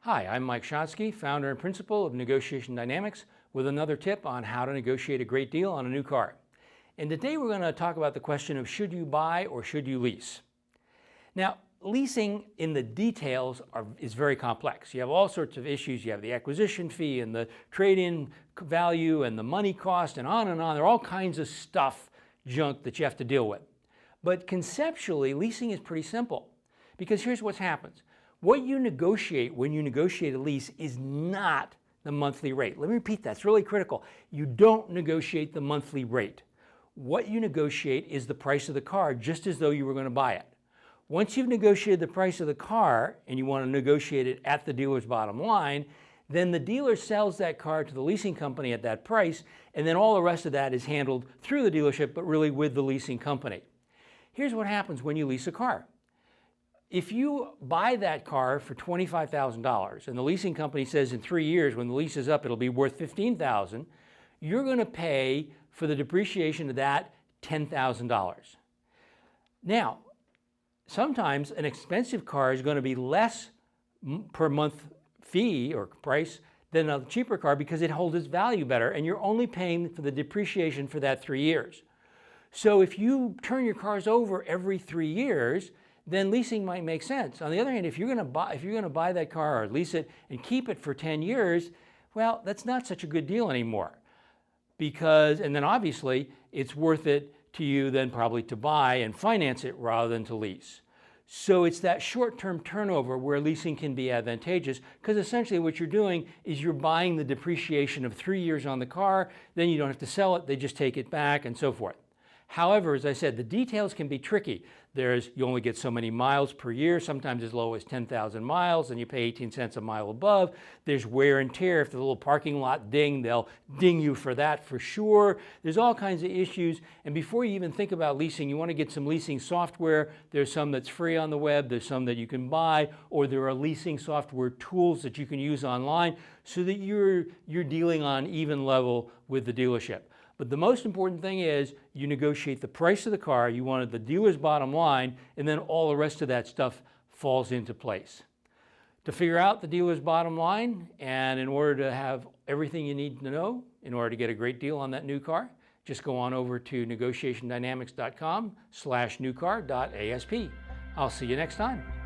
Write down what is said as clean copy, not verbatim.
Hi, I'm Mike Shotsky, founder and principal of Negotiation Dynamics, with another tip on how to negotiate a great deal on a new car. And today we're going to talk about the question of should you buy or should you lease? Now, leasing in the details is very complex. You have all sorts of issues. You have the acquisition fee and the trade-in value and the money cost and on and on. There are all kinds of junk that you have to deal with. But conceptually, leasing is pretty simple because here's what happens. What you negotiate when you negotiate a lease is not the monthly rate. Let me repeat that, it's really critical. You don't negotiate the monthly rate. What you negotiate is the price of the car, just as though you were going to buy it. Once you've negotiated the price of the car and you want to negotiate it at the dealer's bottom line, then the dealer sells that car to the leasing company at that price, and then all the rest of that is handled through the dealership, but really with the leasing company. Here's what happens when you lease a car. If you buy that car for $25,000 and the leasing company says in 3 years when the lease is up it'll be worth $15,000, you're going to pay for the depreciation of that $10,000. Now, sometimes an expensive car is going to be less per month fee or price than a cheaper car because it holds its value better, and you're only paying for the depreciation for that 3 years. So if you turn your cars over every 3 years, then leasing might make sense. On the other hand, if you're going to buy that car or lease it and keep it for 10 years, well, that's not such a good deal anymore. And then obviously it's worth it to you then probably to buy and finance it rather than to lease. So it's that short-term turnover where leasing can be advantageous, because essentially what you're doing is you're buying the depreciation of 3 years on the car, then you don't have to sell it, they just take it back and so forth. However, as I said, the details can be tricky. You only get so many miles per year, sometimes as low as 10,000 miles, and you pay 18 cents a mile above. There's wear and tear. If the little parking lot ding, they'll ding you for that for sure. There's all kinds of issues. And before you even think about leasing, you want to get some leasing software. There's some that's free on the web. There's some that you can buy, or there are leasing software tools that you can use online so that you're dealing on even level with the dealership. But the most important thing is you negotiate the price of the car, you want the dealer's bottom line, and then all the rest of that stuff falls into place. To figure out the dealer's bottom line, and in order to have everything you need to know in order to get a great deal on that new car, just go on over to negotiationdynamics.com/newcar.asp. I'll see you next time.